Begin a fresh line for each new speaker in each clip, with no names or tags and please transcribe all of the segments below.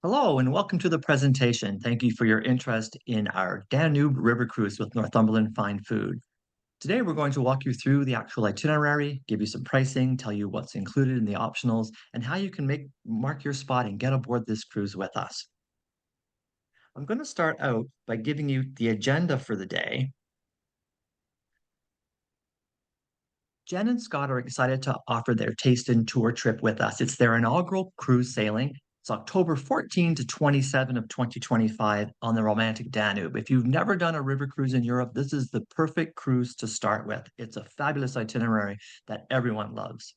Hello and welcome to the presentation. Thank you for your interest in our Danube River Cruise with Northumberland Fine Food. Today we're going to walk you through the actual itinerary, give you some pricing, tell you what's included in the optionals, and how you can mark your spot and get aboard this cruise with us. I'm going to start out by giving you the agenda for the day. Jen and Scott are excited to offer their Taste and Tour trip with us. It's their inaugural cruise sailing. It's October 14 to 27 of 2025 on the romantic Danube. If you've never done a river cruise in Europe, this is the perfect cruise to start with. It's a fabulous itinerary that everyone loves.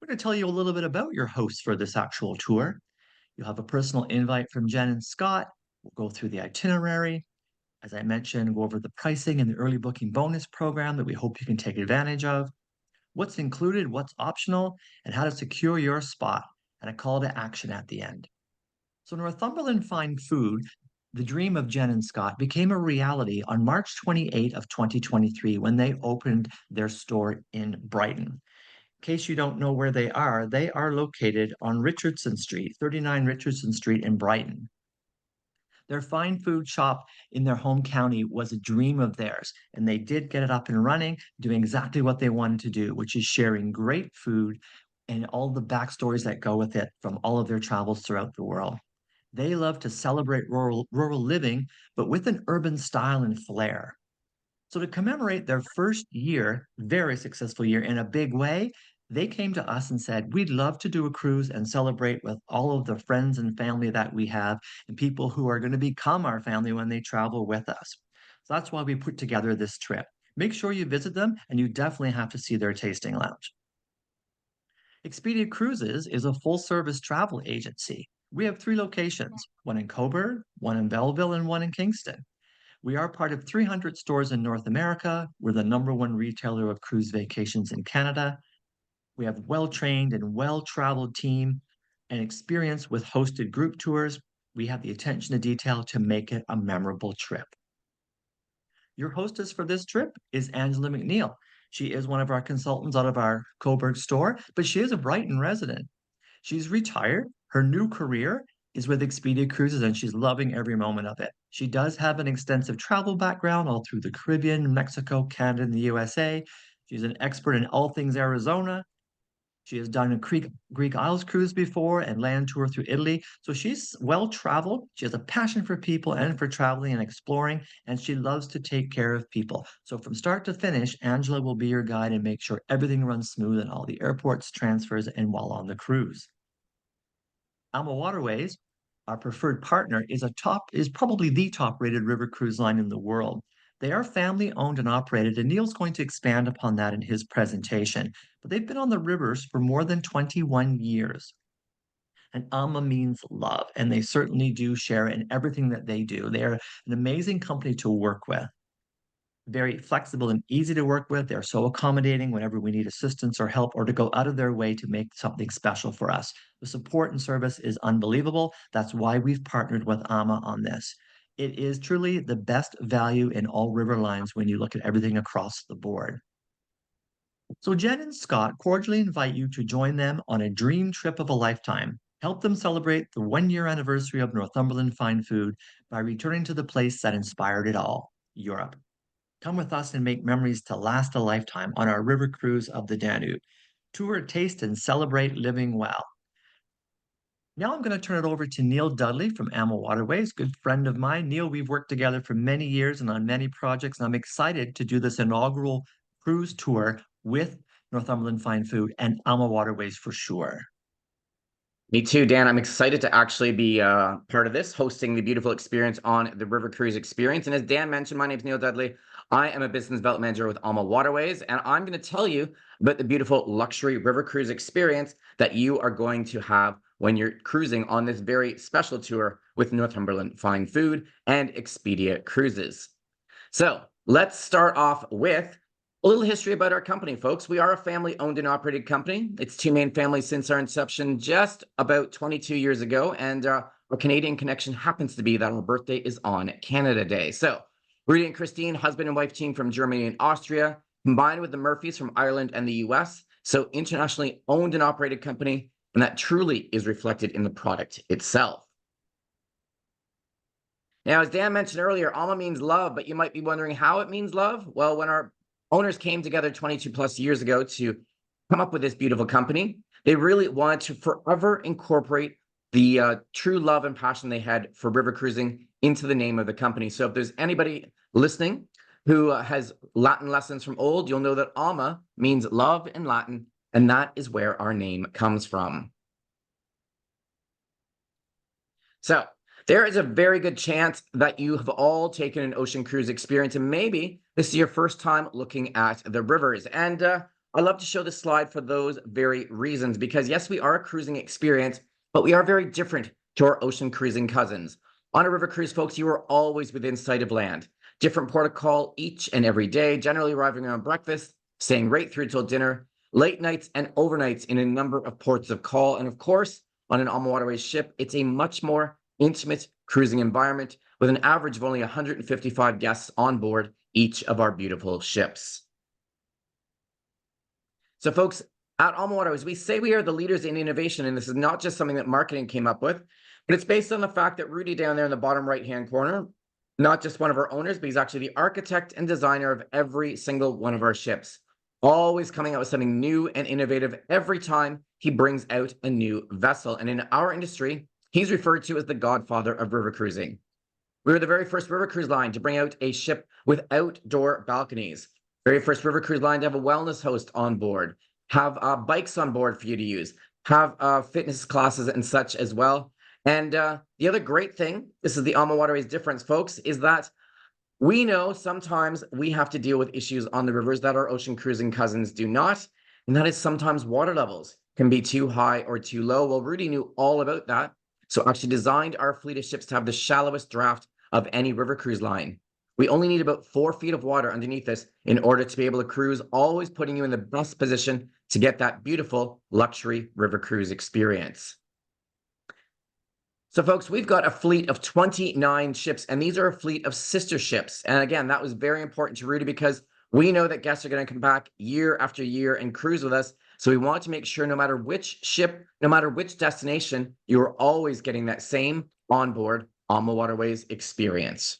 We're going to tell you a little bit about your hosts for this actual tour. You'll have a personal invite from Jen and Scott. We'll go through the itinerary. As I mentioned, go over the pricing and the early booking bonus program that we hope you can take advantage of, what's included, what's optional, and how to secure your spot, and a call to action at the end. So Northumberland Fine Food, the dream of Jen and Scott, became a reality on March 28 of 2023 when they opened their store in Brighton. In case you don't know where they are located on Richardson Street, 39 Richardson Street in Brighton. Their fine food shop in their home county was a dream of theirs, and they did get it up and running, doing exactly what they wanted to do, which is sharing great food and all the backstories that go with it from all of their travels throughout the world. They love to celebrate rural living, but with an urban style and flair. So to commemorate their first year, very successful year in a big way, they came to us and said, we'd love to do a cruise and celebrate with all of the friends and family that we have and people who are going to become our family when they travel with us. So that's why we put together this trip. Make sure you visit them, and you definitely have to see their tasting lounge. Expedia Cruises is a full-service travel agency. We have 3 locations, one in Coburg, one in Belleville, and one in Kingston. We are part of 300 stores in North America. We're the #1 retailer of cruise vacations in Canada. We have well-trained and well-traveled team and experience with hosted group tours. We have the attention to detail to make it a memorable trip. Your hostess for this trip is Angela McNeil. She is one of our consultants out of our Coburg store, but she is a Brighton resident. She's retired. Her new career is with Expedia Cruises, and she's loving every moment of it. She does have an extensive travel background all through the Caribbean, Mexico, Canada, and the USA. She's an expert in all things Arizona. She has done a Greek Isles cruise before and land tour through Italy. So she's well traveled. She has a passion for people and for traveling and exploring, and she loves to take care of people. So from start to finish, Angela will be your guide and make sure everything runs smooth in all the airports, transfers, and while on the cruise. AmaWaterways, our preferred partner, is probably the top-rated river cruise line in the world. They are family-owned and operated, and Neil's going to expand upon that in his presentation. But they've been on the rivers for more than 21 years. And Ama means love, and they certainly do share in everything that they do. They are an amazing company to work with, very flexible and easy to work with. They're so accommodating whenever we need assistance or help or to go out of their way to make something special for us. The support and service is unbelievable. That's why we've partnered with AMA on this. It is truly the best value in all river lines when you look at everything across the board. So Jen and Scott cordially invite you to join them on a dream trip of a lifetime. Help them celebrate the 1-year anniversary of Northumberland Fine Food by returning to the place that inspired it all, Europe. Come with us and make memories to last a lifetime on our river cruise of the Danube. Tour, taste, and celebrate living well. Now I'm going to turn it over to Neil Dudley from AmaWaterways, good friend of mine. Neil, we've worked together for many years and on many projects, and I'm excited to do this inaugural cruise tour with Northumberland Fine Food and AmaWaterways for sure.
Me too, Dan. I'm excited to actually be part of this, hosting the beautiful experience on the River Cruise Experience. And as Dan mentioned, my name is Neil Dudley. I am a business development manager with AmaWaterways, and I'm going to tell you about the beautiful luxury river cruise experience that you are going to have when you're cruising on this very special tour with Northumberland Fine Food and Expedia Cruises. So let's start off with a little history about our company, folks. We are a family-owned and operated company. It's 2 main families since our inception just about 22 years ago, and our Canadian connection happens to be that our birthday is on Canada Day. So Rudy and Christine, husband and wife team from Germany and Austria, combined with the Murphys from Ireland and the US. So internationally owned and operated company, and that truly is reflected in the product itself. Now, as Dan mentioned earlier, Alma means love, but you might be wondering how it means love. Well, when our owners came together 22 plus years ago to come up with this beautiful company, they really wanted to forever incorporate the true love and passion they had for river cruising into the name of the company. So if there's anybody listening who has Latin lessons from old, you'll know that Alma means love in Latin, and that is where our name comes from. So there is a very good chance that you have all taken an ocean cruise experience, and maybe this is your first time looking at the rivers. And I love to show this slide for those very reasons, because yes, we are a cruising experience, but we are very different to our ocean cruising cousins. On a river cruise, folks, you are always within sight of land. Different port of call each and every day, generally arriving around breakfast, staying right through till dinner, late nights and overnights in a number of ports of call. And of course, on an AmaWaterways ship, it's a much more intimate cruising environment with an average of only 155 guests on board each of our beautiful ships. So folks, at AmaWaterways, we say we are the leaders in innovation, and this is not just something that marketing came up with, but it's based on the fact that Rudy down there in the bottom right-hand corner, not just one of our owners, but he's actually the architect and designer of every single one of our ships, always coming out with something new and innovative every time he brings out a new vessel. And in our industry, he's referred to as the godfather of river cruising. We were the very first river cruise line to bring out a ship with outdoor balconies. Very first river cruise line to have a wellness host on board, have bikes on board for you to use, have fitness classes and such as well. And the other great thing, this is the AmaWaterways difference, folks, is that we know sometimes we have to deal with issues on the rivers that our ocean cruising cousins do not. And that is sometimes water levels can be too high or too low. Well, Rudy knew all about that. So actually designed our fleet of ships to have the shallowest draft of any river cruise line. We only need about 4 feet of water underneath us in order to be able to cruise, always putting you in the best position to get that beautiful luxury river cruise experience. So folks, we've got a fleet of 29 ships, and these are a fleet of sister ships. And again, that was very important to Rudy because we know that guests are going to come back year after year and cruise with us. So we want to make sure no matter which ship, no matter which destination, you are always getting that same onboard AmaWaterways experience.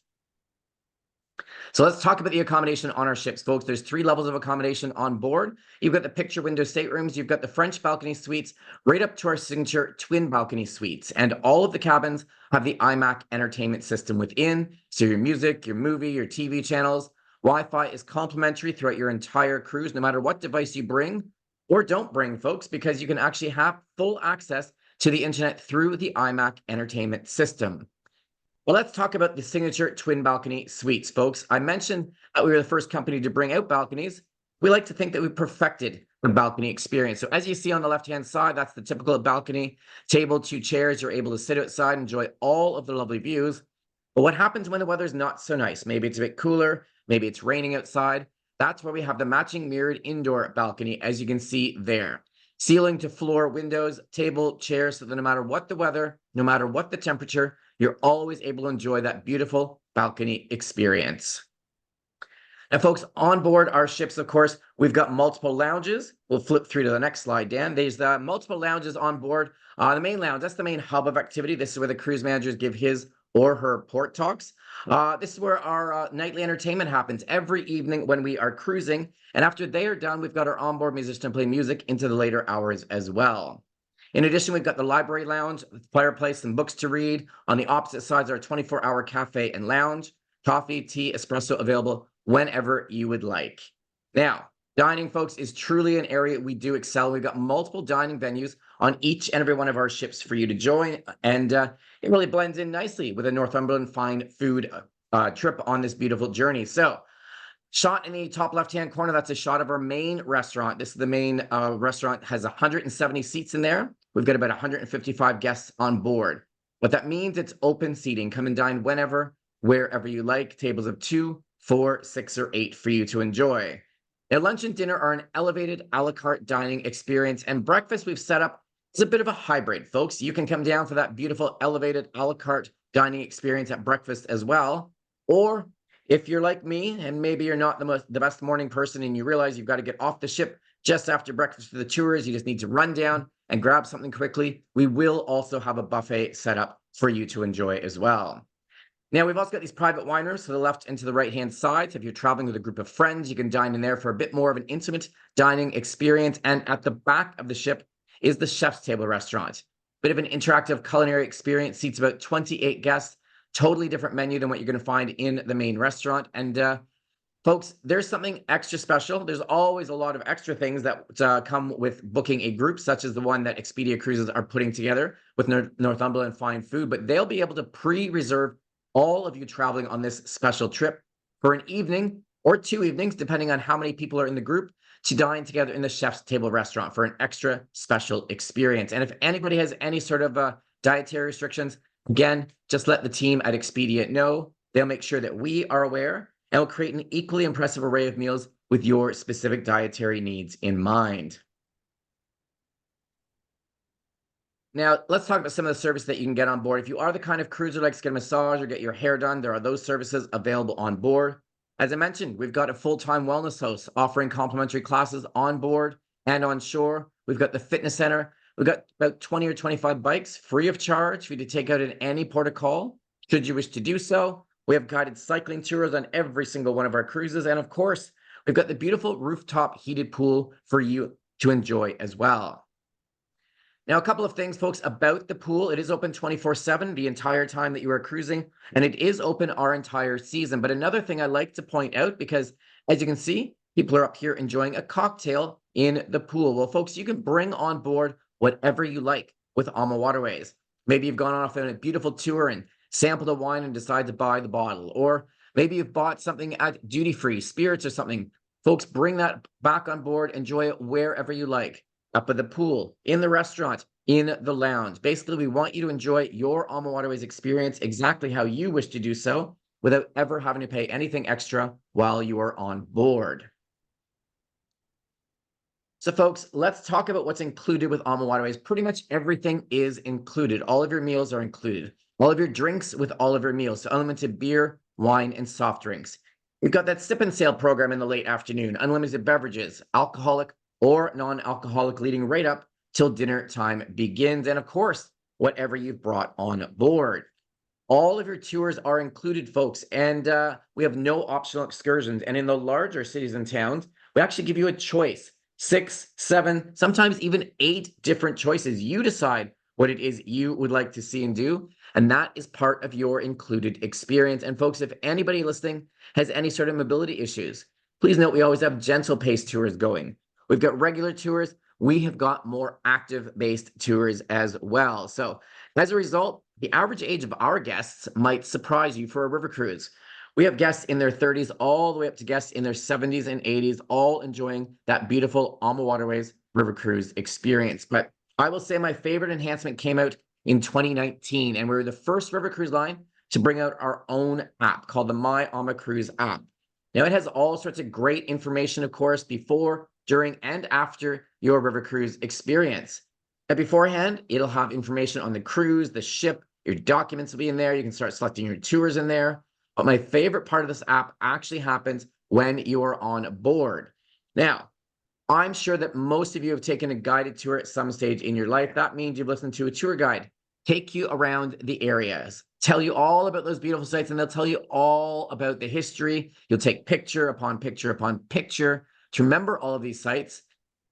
So let's talk about the accommodation on our ships, folks. There's 3 levels of accommodation on board. You've got the picture window staterooms, you've got the French balcony suites, right up to our signature twin balcony suites. And all of the cabins have the iMac entertainment system within. So your music, your movie, your TV channels. Wi-Fi is complimentary throughout your entire cruise, no matter what device you bring or don't bring, folks, because you can actually have full access to the internet through the iMac entertainment system. Well, let's talk about the signature twin balcony suites, folks. I mentioned that we were the first company to bring out balconies. We like to think that we perfected the balcony experience. So as you see on the left-hand side, that's the typical balcony, table, 2 chairs. You're able to sit outside, enjoy all of the lovely views. But what happens when the weather's not so nice? Maybe it's a bit cooler, maybe it's raining outside. That's where we have the matching mirrored indoor balcony, as you can see there. Ceiling to floor windows, table, chairs, so that no matter what the weather, no matter what the temperature, you're always able to enjoy that beautiful balcony experience. Now, folks, on board our ships, of course, we've got multiple lounges. We'll flip through to the next slide, Dan. There's multiple lounges on board. The main lounge, that's the main hub of activity. This is where the cruise managers give his or her port talks. This is where our nightly entertainment happens every evening when we are cruising. And after they are done, we've got our onboard musician play music into the later hours as well. In addition, we've got the library lounge, fireplace, and books to read. On the opposite sides are a 24-hour cafe and lounge. Coffee, tea, espresso available whenever you would like. Now, dining, folks, is truly an area we do excel. We've got multiple dining venues on each and every one of our ships for you to join. And it really blends in nicely with a Northumberland fine food trip on this beautiful journey. So, shot in the top left-hand corner, that's a shot of our main restaurant. This is the main restaurant, has 170 seats in there. We've got about 155 guests on board. What that means, it's open seating. Come and dine whenever, wherever you like. Tables of 2, 4, 6, or 8 for you to enjoy. Now, lunch and dinner are an elevated a la carte dining experience, and breakfast we've set up is a bit of a hybrid, folks. You can come down for that beautiful elevated a la carte dining experience at breakfast as well. Or if you're like me, and maybe you're not the best morning person and you realize you've got to get off the ship just after breakfast for the tours, you just need to run down and grab something quickly, we will also have a buffet set up for you to enjoy as well. Now, we've also got these private wine rooms to the left and to the right-hand side. So if you're traveling with a group of friends, you can dine in there for a bit more of an intimate dining experience. And at the back of the ship is the chef's table restaurant. Bit of an interactive culinary experience, seats about 28 guests, totally different menu than what you're going to find in the main restaurant. And folks, there's something extra special. There's always a lot of extra things that come with booking a group, such as the one that Expedia Cruises are putting together with Northumberland Fine Food, but they'll be able to pre-reserve all of you traveling on this special trip for an evening or 2 evenings, depending on how many people are in the group, to dine together in the chef's table restaurant for an extra special experience. And if anybody has any sort of dietary restrictions, again, just let the team at Expedia know. They'll make sure that we are aware, and will create an equally impressive array of meals with your specific dietary needs in mind. Now, let's talk about some of the services that you can get on board. If you are the kind of cruiser who likes to get a massage or get your hair done, there are those services available on board. As I mentioned, we've got a full-time wellness host offering complimentary classes on board and on shore. We've got the fitness center. We've got about 20 or 25 bikes free of charge for you to take out at any port of call, should you wish to do so. We have guided cycling tours on every single one of our cruises. And of course, we've got the beautiful rooftop heated pool for you to enjoy as well. Now, a couple of things, folks, about the pool. It is open 24/7 the entire time that you are cruising, and it is open our entire season. But another thing I like to point out, because as you can see, people are up here enjoying a cocktail in the pool. Well, folks, you can bring on board whatever you like with AmaWaterways. Maybe you've gone off on a beautiful tour and sampled a wine and decide to buy the bottle. Or maybe you've bought something at duty-free, spirits or something. Folks, bring that back on board, enjoy it wherever you like. Up at the pool, in the restaurant, in the lounge. Basically, we want you to enjoy your AmaWaterways experience exactly how you wish to do so without ever having to pay anything extra while you are on board. So folks, let's talk about what's included with AmaWaterways. Pretty much everything is included. All of your meals are included. All of your drinks with all of your meals. So unlimited beer, wine, and soft drinks. We've got that sip and sail program in the late afternoon. Unlimited beverages, alcoholic or non-alcoholic, leading right up till dinner time begins. And of course, whatever you've brought on board. All of your tours are included, folks, and we have no optional excursions. And in the larger cities and towns, we actually give you a choice. 6, 7, sometimes even 8 different choices. You decide what it is you would like to see and do, and that is part of your included experience. And folks, if anybody listening has any sort of mobility issues, please note we always have gentle pace tours going. We've got regular tours. We have got more active-based tours as well. So as a result, the average age of our guests might surprise you for a river cruise. We have guests in their 30s all the way up to guests in their 70s and 80s, all enjoying that beautiful AmaWaterways river cruise experience. But I will say my favorite enhancement came out in 2019, and we were the first river cruise line to bring out our own app called the My Ama Cruise app. Now, it has all sorts of great information, of course, before, during, and after your river cruise experience. And beforehand, it'll have information on the cruise, the ship, your documents will be in there. You can start selecting your tours in there. But my favorite part of this app actually happens when you're on board. Now, I'm sure that most of you have taken a guided tour at some stage in your life. That means you've listened to a tour guide take you around the areas, tell you all about those beautiful sites, and they'll tell you all about the history. You'll take picture upon picture upon picture to remember all of these sites.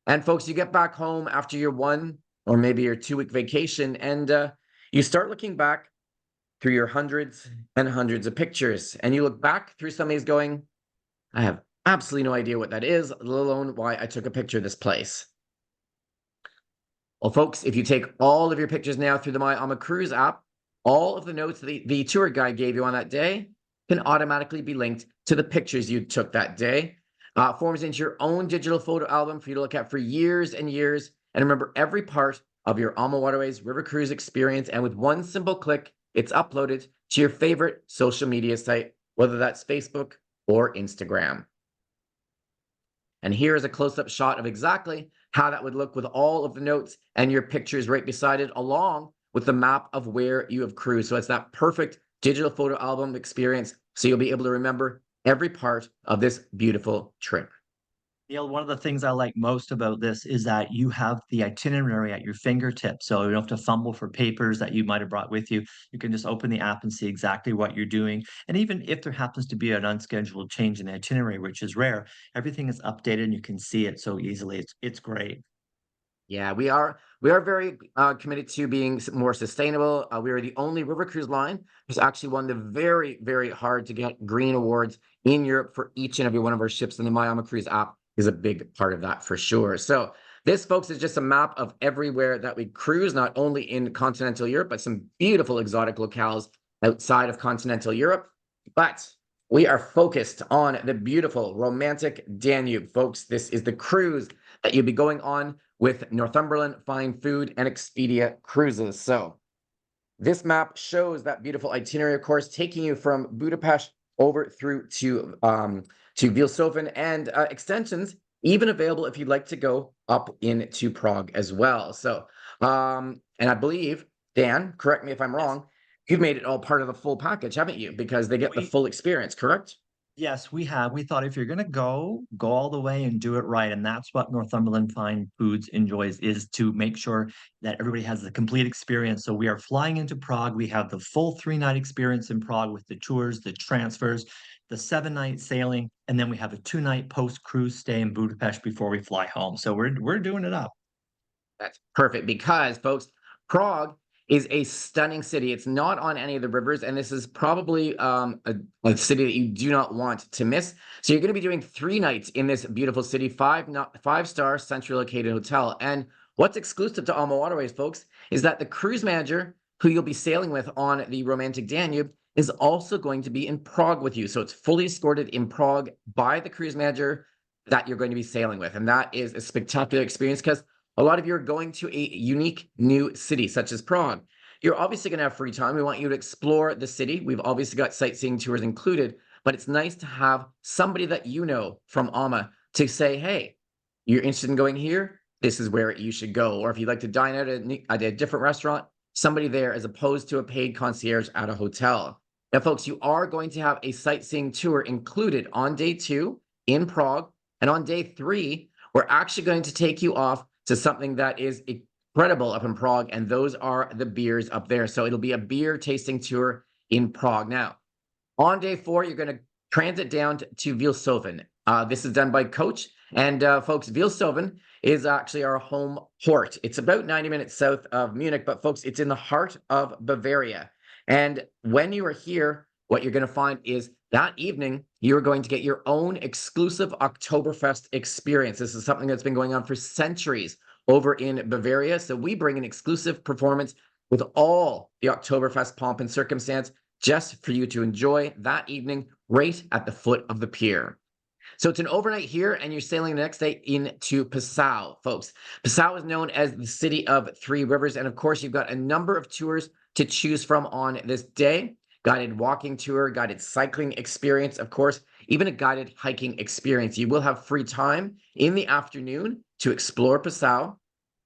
And folks, you get back home after your 1 or maybe your 2-week vacation, and you start looking back through your hundreds and hundreds of pictures. And you look back through some of these going, I have absolutely no idea what that is, let alone why I took a picture of this place. Well, folks, if you take all of your pictures now through the My Ama Cruise app, all of the notes the tour guide gave you on that day can automatically be linked to the pictures you took that day. Forms into your own digital photo album for you to look at for years and years, and remember every part of your AmaWaterways river cruise experience. And with one simple click, it's uploaded to your favorite social media site, whether that's Facebook or Instagram. And here is a close-up shot of exactly how that would look with all of the notes and your pictures right beside it, along with the map of where you have cruised. So it's that perfect digital photo album experience, so you'll be able to remember every part of this beautiful trip.
Neil, one of the things I like most about this is that you have the itinerary at your fingertips. So you don't have to fumble for papers that you might have brought with you. You can just open the app and see exactly what you're doing. And even if there happens to be an unscheduled change in the itinerary, which is rare, everything is updated and you can see it so easily. It's great.
Yeah, we are very committed to being more sustainable. We are the only river cruise line who's actually won the very hard to get green awards in Europe for each and every one of our ships, and the My Cruise app is a big part of that for sure. So this, folks, is just a map of everywhere that we cruise, not only in continental Europe, but some beautiful exotic locales outside of continental Europe. But we are focused on the beautiful romantic Danube, folks. This is the cruise that you'll be going on with Northumberland Fine Food and Expedia Cruises. So this map shows that beautiful itinerary, of course, taking you from Budapest over through to Vilshofen, and extensions even available if you'd like to go up into Prague as well. So, and I believe, Dan, correct me if I'm
Yes.
wrong, you've made it all part of the full package, haven't you? Because they get the
We
full experience, correct?
Yes, we have. We thought if you're gonna go all the way and do it right. And that's what Northumberland Fine Foods enjoys, is to make sure that everybody has the complete experience. So we are flying into Prague. We have the full 3-night experience in Prague with the tours, the transfers, the 7-night sailing, and then we have a 2-night post-cruise stay in Budapest before we fly home. So we're doing it up.
That's perfect because, folks, Prague is a stunning city. It's not on any of the rivers, and this is probably a city that you do not want to miss. So you're going to be doing 3 nights in this beautiful city, 5-star centrally located hotel. And what's exclusive to AmaWaterways, folks, is that the cruise manager who you'll be sailing with on the romantic Danube is also going to be in Prague with you. So it's fully escorted in Prague by the cruise manager that you're going to be sailing with. And that is a spectacular experience because a lot of you are going to a unique new city, such as Prague. You're obviously going to have free time. We want you to explore the city. We've obviously got sightseeing tours included, but it's nice to have somebody that you know from AMA to say, hey, you're interested in going here? This is where you should go. Or if you'd like to dine out at a different restaurant, somebody there as opposed to a paid concierge at a hotel. Now, folks, you are going to have a sightseeing tour included on day 2 in Prague. And on day 3, we're actually going to take you off to something that is incredible up in Prague, and those are the beers up there. So it'll be a beer tasting tour in Prague. Now, on day 4, you're going to transit down to Vilshofen. This is done by coach, and folks, Vilshofen is actually our home port. It's about 90 minutes south of Munich, but folks, it's in the heart of Bavaria. And when you are here, what you're going to find is that evening, you're going to get your own exclusive Oktoberfest experience. This is something that's been going on for centuries over in Bavaria. So we bring an exclusive performance with all the Oktoberfest pomp and circumstance just for you to enjoy that evening right at the foot of the pier. So it's an overnight here, and you're sailing the next day into Passau, folks. Passau is known as the city of 3 rivers. And of course, you've got a number of tours to choose from on this day. Guided walking tour, guided cycling experience, of course, even a guided hiking experience. You will have free time in the afternoon to explore Passau.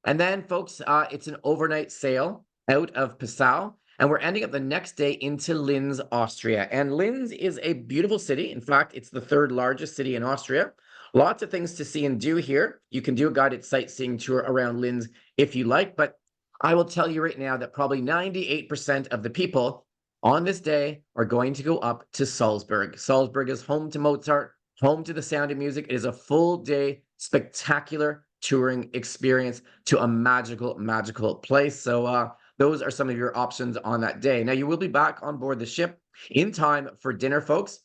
And then, folks, it's an overnight sail out of Passau, and we're ending up the next day into Linz, Austria. And Linz is a beautiful city. In fact, it's the 3rd largest city in Austria. Lots of things to see and do here. You can do a guided sightseeing tour around Linz if you like, but I will tell you right now that probably 98% of the people on this day are going to go up to Salzburg. Salzburg is home to Mozart, home to the Sound of Music. It is a full day, spectacular touring experience to a magical place. So those are some of your options on that day. Now, you will be back on board the ship in time for dinner, folks.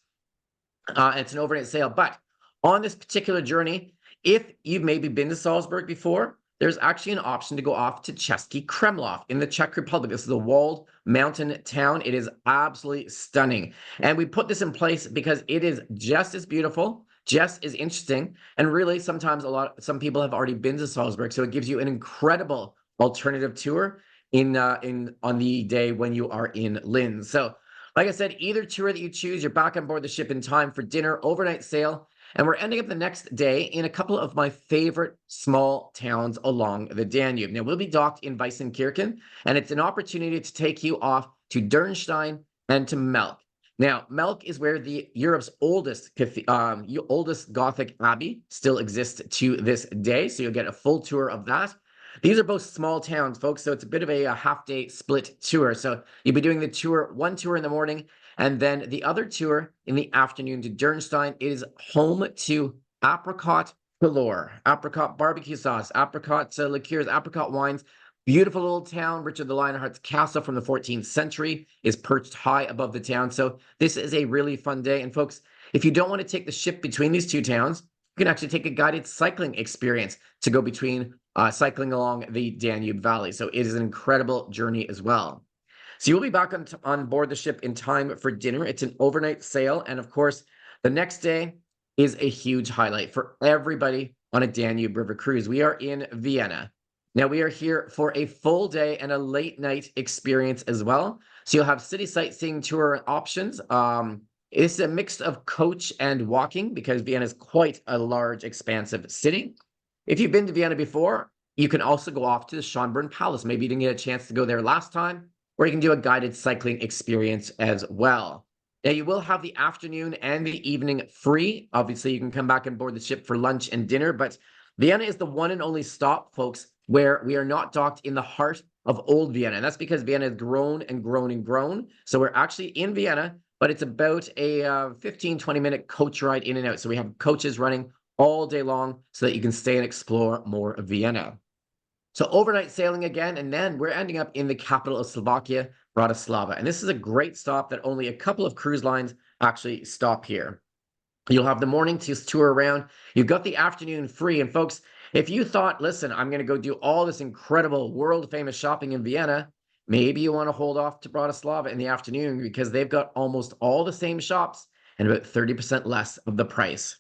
It's an overnight sail, but on this particular journey, if you've maybe been to Salzburg before, there's actually an option to go off to Český Krumlov in the Czech Republic. This is a walled mountain town. It is absolutely stunning. And we put this in place because it is just as beautiful, just as interesting. And really, sometimes some people have already been to Salzburg. So it gives you an incredible alternative tour on the day when you are in Linz. So like I said, either tour that you choose, you're back on board the ship in time for dinner, overnight sail. And we're ending up the next day in a couple of my favorite small towns along the Danube. Now, we'll be docked in Weissenkirchen, and it's an opportunity to take you off to Dürnstein and to Melk. Now, Melk is where the Europe's oldest Gothic abbey still exists to this day. So you'll get a full tour of that. These are both small towns, folks. So it's a bit of a half-day split tour. So you'll be doing one tour in the morning, and then the other tour in the afternoon to Dürnstein. It is home to apricot galore, apricot barbecue sauce, apricot liqueurs, apricot wines. Beautiful little town. Richard the Lionheart's castle from the 14th century is perched high above the town. So this is a really fun day. And folks, if you don't want to take the ship between these two towns, you can actually take a guided cycling experience to go between cycling along the Danube Valley. So it is an incredible journey as well. So you'll be back on board the ship in time for dinner. It's an overnight sail. And of course, the next day is a huge highlight for everybody on a Danube River cruise. We are in Vienna. Now, we are here for a full day and a late night experience as well. So you'll have city sightseeing tour options. It's a mix of coach and walking because Vienna is quite a large, expansive city. If you've been to Vienna before, you can also go off to the Schönbrunn Palace. Maybe you didn't get a chance to go there last time, or you can do a guided cycling experience as well. Now, you will have the afternoon and the evening free. Obviously, you can come back and board the ship for lunch and dinner, but Vienna is the one and only stop, folks, where we are not docked in the heart of old Vienna. And that's because Vienna has grown and grown and grown. So we're actually in Vienna, but it's about a 15-20-minute coach ride in and out. So we have coaches running all day long so that you can stay and explore more of Vienna. So overnight sailing again, and then we're ending up in the capital of Slovakia, Bratislava. And this is a great stop that only a couple of cruise lines actually stop here. You'll have the morning to tour around. You've got the afternoon free. And folks, if you thought, listen, I'm going to go do all this incredible world-famous shopping in Vienna, maybe you want to hold off to Bratislava in the afternoon because they've got almost all the same shops and about 30% less of the price.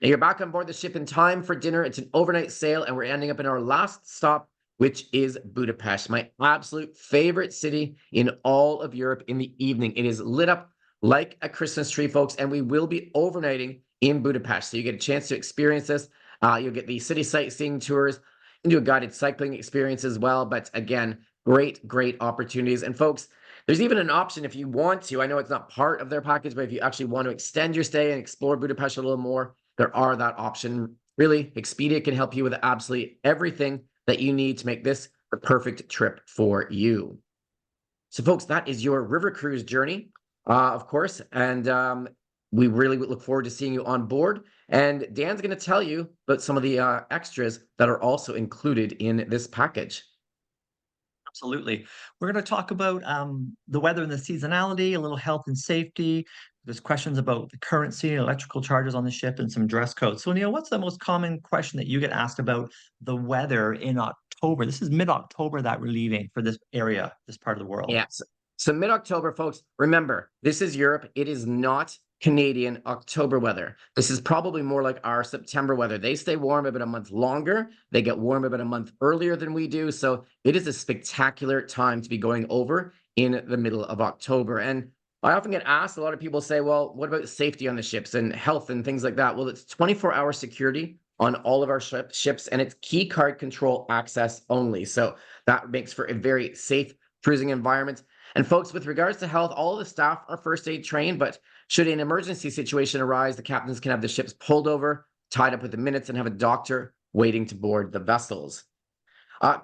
Now, you're back on board the ship in time for dinner. It's an overnight sail, and we're ending up in our last stop, which is Budapest, my absolute favorite city in all of Europe in the evening. It is lit up like a Christmas tree, folks, and we will be overnighting in Budapest. So you get a chance to experience this. You'll get the city sightseeing tours and do a guided cycling experience as well. But again, great opportunities. And folks, there's even an option if you want to. I know it's not part of their package, but if you actually want to extend your stay and explore Budapest a little more, there are that option. Really, Expedia can help you with absolutely everything that you need to make this the perfect trip for you. So folks, that is your river cruise journey, of course. And we really look forward to seeing you on board. And Dan's going to tell you about some of the extras that are also included in this package.
Absolutely. We're going to talk about the weather and the seasonality, a little health and safety. There's questions about the currency, electrical charges on the ship, and some dress codes. So, Neil, what's the most common question that you get asked about the weather in October? This is mid-October that we're leaving for this area, this part of the world.
Yes. So mid-October, folks, remember, this is Europe. It is not Canadian October weather. This is probably more like our September weather. They stay warm about a month longer. They get warm about a month earlier than we do. So it is a spectacular time to be going over in the middle of October. And I often get asked, a lot of people say, well, what about safety on the ships and health and things like that? Well, it's 24-hour security on all of our ships, and it's key card control access only. So that makes for a very safe cruising environment. And folks, with regards to health, all of the staff are first aid trained, but should an emergency situation arise, the captains can have the ships pulled over, tied up with the minutes, and have a doctor waiting to board the vessels.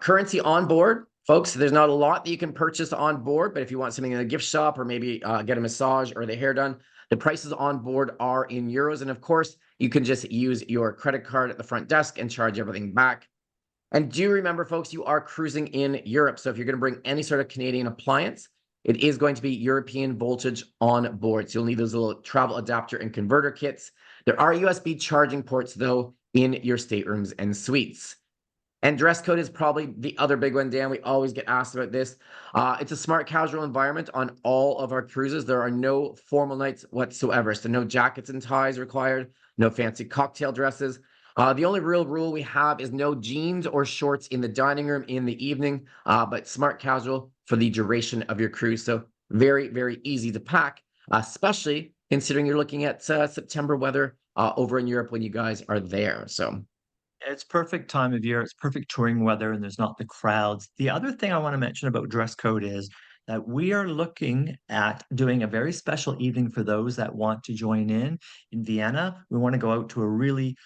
Currency on board, folks, there's not a lot that you can purchase on board, but if you want something in a gift shop or maybe get a massage or the hair done, the prices on board are in euros. And of course, you can just use your credit card at the front desk and charge everything back. And do remember, folks, you are cruising in Europe. So if you're going to bring any sort of Canadian appliance, it is going to be European voltage on board. So you'll need those little travel adapter and converter kits. There are USB charging ports, though, in your staterooms and suites. And dress code is probably the other big one, Dan. We always get asked about this. It's a smart casual environment on all of our cruises. There are no formal nights whatsoever. So no jackets and ties required, no fancy cocktail dresses. The only real rule we have is no jeans or shorts in the dining room in the evening, but smart casual for the duration of your cruise. So very easy to pack, especially considering you're looking at September weather over in Europe when you guys are there. So
It's perfect time of year. It's perfect touring weather, and there's not the crowds. The other thing I want to mention about dress code is that we are looking at doing a very special evening for those that want to join in Vienna. We want to go out to a really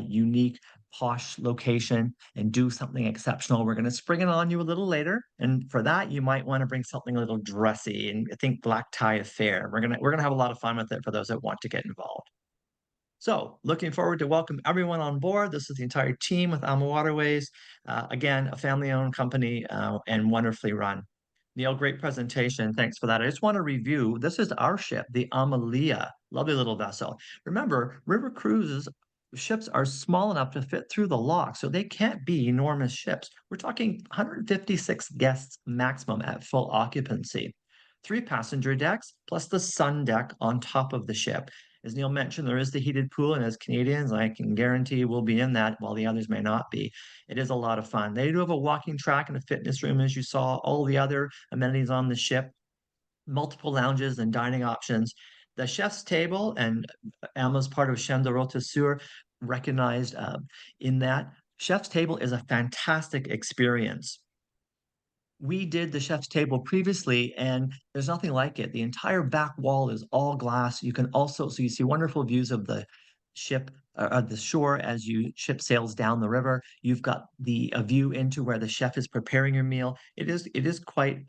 unique, posh location and do something exceptional. We're going to spring it on you a little later, and for that, you might want to bring something a little dressy. And I think black tie affair. We're gonna have a lot of fun with it for those that want to get involved. So, looking forward to welcome everyone on board. This is the entire team with AmaWaterways. Again, a family-owned company and wonderfully run. Neil, great presentation. Thanks for that. I just want to review. This is our ship, the Amalia, lovely little vessel. Remember, river cruises ships are small enough to fit through the lock, so they can't be enormous ships. We're talking 156 guests maximum at full occupancy. Three passenger decks plus the sun deck on top of the ship. As Neil mentioned, there is the heated pool, and as Canadians, I can guarantee we'll be in that while the others may not be. It is a lot of fun. They do have a walking track and a fitness room, as you saw, all the other amenities on the ship, multiple lounges and dining options. The chef's table, and Emma's part of Chaîne de Rote Sur, recognized in that. Chef's table is a fantastic experience. We did the chef's table previously, and there's nothing like it. The entire back wall is all glass. You can also so you see wonderful views of the ship, the shore as you ship sails down the river. You've got the a view into where the chef is preparing your meal. It is quite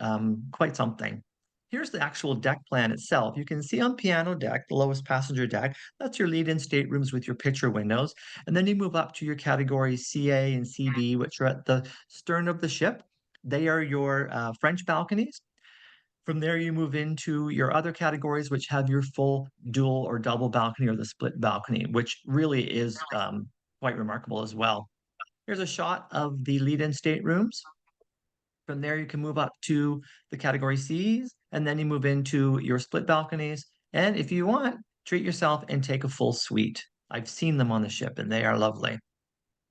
something. Here's the actual deck plan itself. You can see on piano deck, the lowest passenger deck, that's your lead-in staterooms with your picture windows. And then you move up to your category CA and CB, which are at the stern of the ship. They are your French balconies. From there, you move into your other categories, which have your full dual or double balcony or the split balcony, which really is quite remarkable as well. Here's a shot of the lead-in staterooms. From there, you can move up to the category Cs, and then you move into your split balconies. And if you want, treat yourself and take a full suite. I've seen them on the ship, and they are lovely.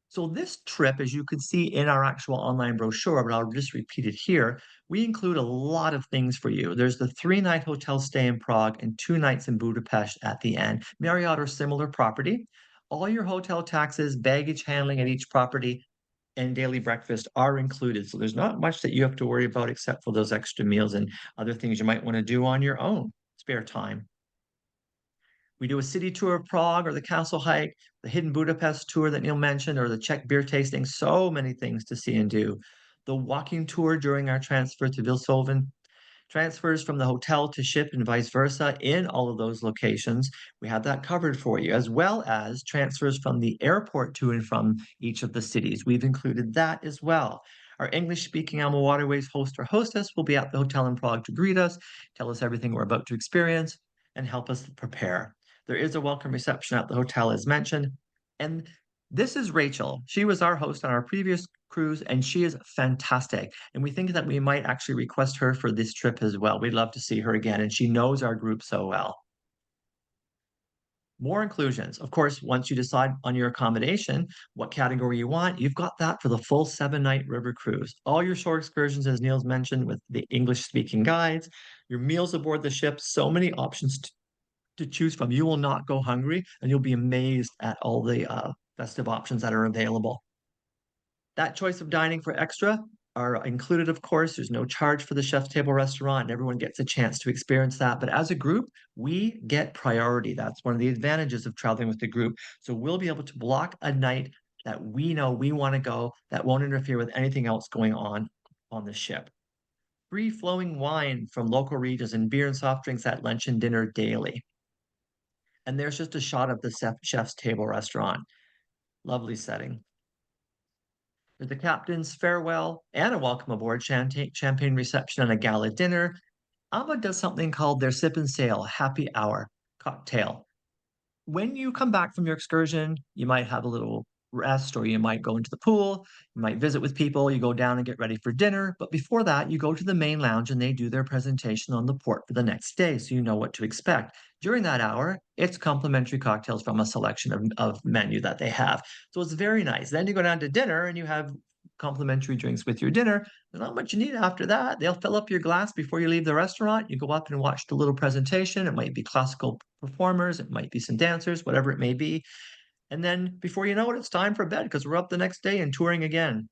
So this trip, as you can see in our actual online brochure, but I'll just repeat it here, we include a lot of things for you. There's the 3-night hotel stay in Prague and 2 nights in Budapest at the end. Marriott or similar property. All your hotel taxes, baggage handling at each property, and daily breakfast are included. So there's not much that you have to worry about except for those extra meals and other things you might want to do on your own spare time. We do a city tour of Prague or the castle hike, the hidden Budapest tour that Neil mentioned, or the Czech beer tasting. So many things to see and do. The walking tour during our transfer to Vilshofen, transfers from the hotel to ship and vice versa in all of those locations. We have that covered for you, as well as transfers from the airport to and from each of the cities. We've included that as well. Our English-speaking AmaWaterways host or hostess will be at the hotel in Prague to greet us, tell us everything we're about to experience, and help us prepare. There is a welcome reception at the hotel, as mentioned. And this is Rachel. She was our host on our previous cruise, and she is fantastic. And we think that we might actually request her for this trip as well. We'd love to see her again, and she knows our group so well. More inclusions. Of course, once you decide on your accommodation, what category you want, you've got that for the full 7-night river cruise. All your shore excursions, as Neil's mentioned, with the English-speaking guides, your meals aboard the ship, so many options to choose from. You will not go hungry, and you'll be amazed at all the festive options that are available. That choice of dining for extra are included, of course. There's no charge for the chef's table restaurant, and everyone gets a chance to experience that. But as a group, we get priority. That's one of the advantages of traveling with the group. So we'll be able to block a night that we know we want to go that won't interfere with anything else going on the ship. Free flowing wine from local regions and beer and soft drinks at lunch and dinner daily. And there's just a shot of the chef's table restaurant. Lovely setting. There's the captain's farewell and a welcome aboard champagne reception and a gala dinner. Ama does something called their sip and sail happy hour cocktail. When you come back from your excursion, you might have a little rest or you might go into the pool, you might visit with people, you go down and get ready for dinner. But before that, you go to the main lounge and they do their presentation on the port for the next day so you know what to expect. During that hour, it's complimentary cocktails from a selection of menu that they have. So it's very nice. Then you go down to dinner and you have complimentary drinks with your dinner. There's not much you need after that. They'll fill up your glass before you leave the restaurant. You go up and watch the little presentation. It might be classical performers, it might be some dancers, whatever it may be. And then before you know it, it's time for bed because we're up the next day and touring again.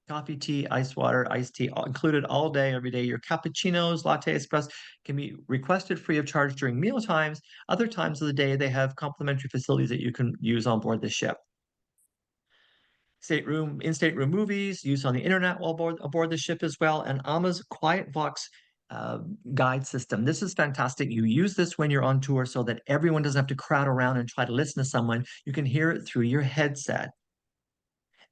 Coffee, tea, ice water, iced tea, all included all day, every day. Your cappuccinos, latte, espresso can be requested free of charge during meal times. Other times of the day, they have complimentary facilities that you can use on board the ship. In-stateroom movies, used on the internet while aboard the ship as well, and Alma's Quiet Box uh, guide system. This is fantastic. You use this when you're on tour so that everyone doesn't have to crowd around and try to listen to someone. You can hear it through your headset.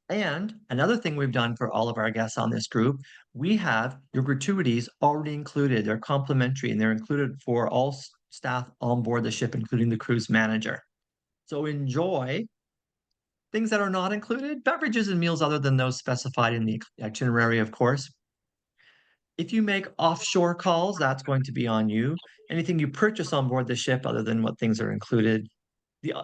And another thing we've done for all of our guests on this group, we have your gratuities already included. They're complimentary and they're included for all staff on board the ship, including the cruise manager. So enjoy things that are not included, beverages and meals other than those specified in the itinerary, of course. If you make offshore calls, that's going to be on you. Anything you purchase on board the ship other than what things are included,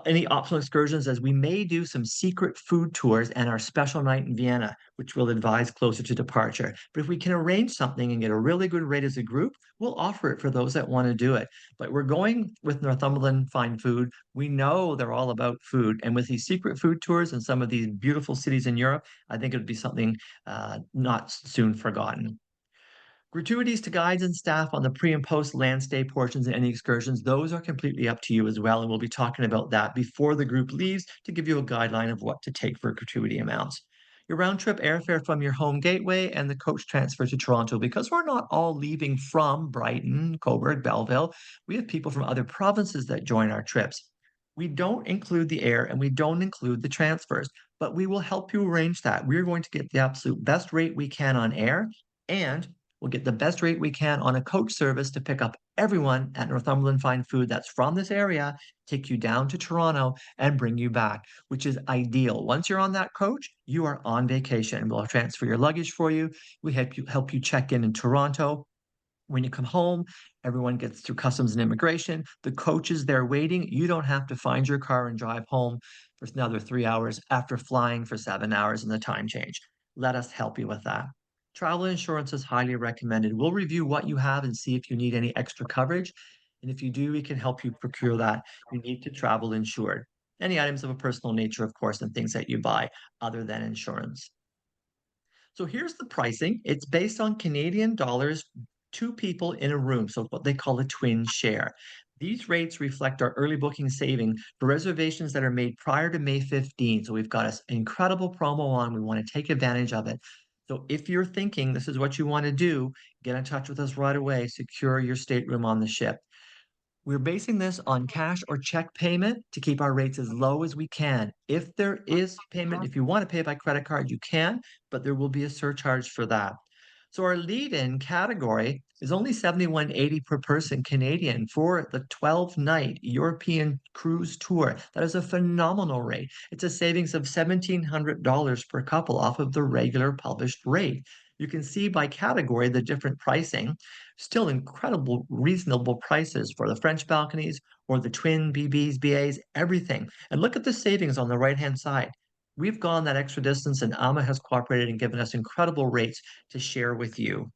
any optional excursions, as we may do some secret food tours and our special night in Vienna, which we'll advise closer to departure. But if we can arrange something and get a really good rate as a group, we'll offer it for those that want to do it. But we're going with Northumberland Fine Food. We know they're all about food. And with these secret food tours and some of these beautiful cities in Europe, I think it would be something not soon forgotten. Gratuities to guides and staff on the pre and post land stay portions and any excursions, those are completely up to you as well. And we'll be talking about that before the group leaves to give you a guideline of what to take for gratuity amounts. Your round trip airfare from your home gateway and the coach transfer to Toronto, because we're not all leaving from Brighton, Coburg, Belleville. We have people from other provinces that join our trips. We don't include the air and we don't include the transfers, but we will help you arrange that. We're going to get the absolute best rate we can on air, and we'll get the best rate we can on a coach service to pick up everyone at Northumberland Fine Food that's from this area, take you down to Toronto, and bring you back, which is ideal. Once you're on that coach, you are on vacation. We'll transfer your luggage for you. We help you check in Toronto. When you come home, everyone gets through customs and immigration. The coach is there waiting. You don't have to find your car and drive home for another 3 hours after flying for 7 hours in the time change. Let us help you with that. Travel insurance is highly recommended. We'll review what you have and see if you need any extra coverage. And if you do, we can help you procure that. You need to travel insured. Any items of a personal nature, of course, and things that you buy other than insurance. So here's the pricing. It's based on Canadian dollars, two people in a room. So what they call a twin share. These rates reflect our early booking saving for reservations that are made prior to May 15. So we've got an incredible promo on. We want to take advantage of it. So if you're thinking this is what you want to do, get in touch with us right away. Secure your stateroom on the ship. We're basing this on cash or check payment to keep our rates as low as we can. If there is payment, if you want to pay by credit card, you can, but there will be a surcharge for that. So our lead-in category is only 71.80 per person Canadian for the 12-night European cruise tour. That is a phenomenal rate. It's a savings of $1,700 per couple off of the regular published rate. You can see by category the different pricing, still incredible, reasonable prices for the French balconies or the twin BBs, BAs, everything. And look at the savings on the right-hand side. We've gone that extra distance, and AMA has cooperated and given us incredible rates to share with you.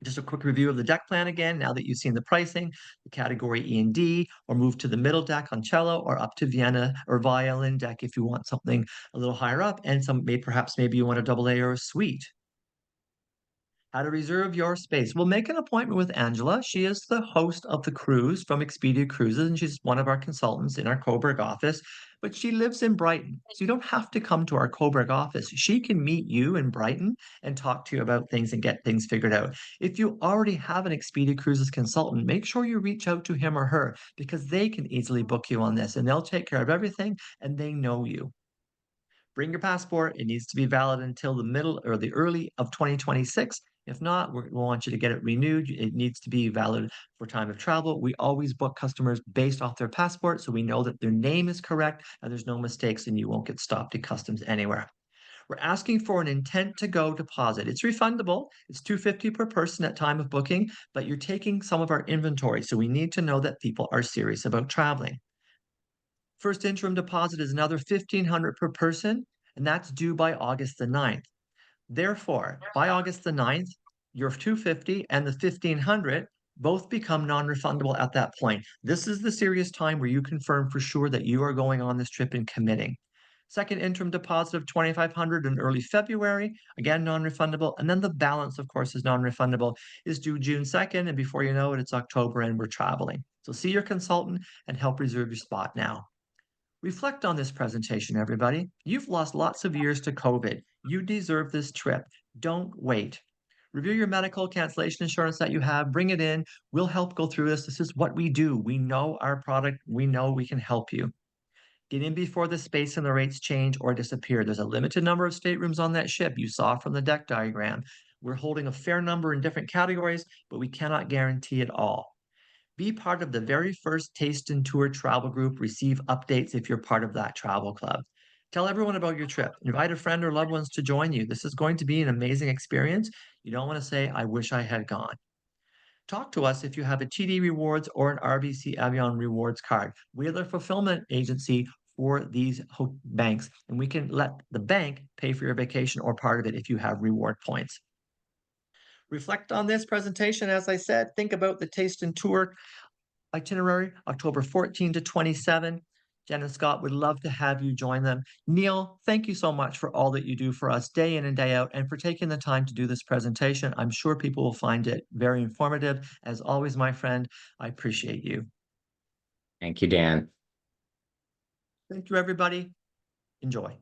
Just a quick review of the deck plan again, now that you've seen the pricing, the category E and D, or move to the middle deck on cello, or up to Vienna or violin deck if you want something a little higher up, and perhaps maybe you want a double A or a suite. How to reserve your space. We'll make an appointment with Angela. She is the host of the cruise from Expedia Cruises, and she's one of our consultants in our Coburg office, but she lives in Brighton. So you don't have to come to our Coburg office. She can meet you in Brighton and talk to you about things and get things figured out. If you already have an Expedia Cruises consultant, make sure you reach out to him or her, because they can easily book you on this and they'll take care of everything and they know you. Bring your passport. It needs to be valid until the middle or the early of 2026. If not, we want you to get it renewed. It needs to be valid for time of travel. We always book customers based off their passport, so we know that their name is correct and there's no mistakes, and you won't get stopped at customs anywhere. We're asking for an intent to go deposit. It's refundable. It's $250 per person at time of booking, but you're taking some of our inventory, so we need to know that people are serious about traveling. First interim deposit is another $1,500 per person, and that's due by August the 9th. Therefore, by August the 9th, your 250 and the 1,500 both become non-refundable at that point. This is the serious time where you confirm for sure that you are going on this trip and committing. Second interim deposit of 2,500 in early February, again non-refundable, and then the balance, of course, is non-refundable, is due June 2nd, and before you know it, it's October and we're traveling. So see your consultant and help reserve your spot now. Reflect on this presentation, everybody. You've lost lots of years to COVID. You deserve this trip. Don't wait. Review your medical cancellation insurance that you have, bring it in. We'll help go through this. This is what we do. We know our product. We know we can help you. Get in before the space and the rates change or disappear. There's a limited number of staterooms on that ship you saw from the deck diagram. We're holding a fair number in different categories, but we cannot guarantee it all. Be part of the very first Taste and Tour travel group. Receive updates if you're part of that travel club. Tell everyone about your trip. Invite a friend or loved ones to join you. This is going to be an amazing experience. You don't want to say, I wish I had gone. Talk to us if you have a TD Rewards or an RBC Avion Rewards card. We are the fulfillment agency for these banks, and we can let the bank pay for your vacation or part of it if you have reward points. Reflect on this presentation. As I said, think about the Taste and Tour itinerary, October 14 to 27. Jen and Scott would love to have you join them. Neil, thank you so much for all that you do for us day in and day out and for taking the time to do this presentation. I'm sure people will find it very informative. As always, my friend, I appreciate you.
Thank you, Dan.
Thank you, everybody. Enjoy.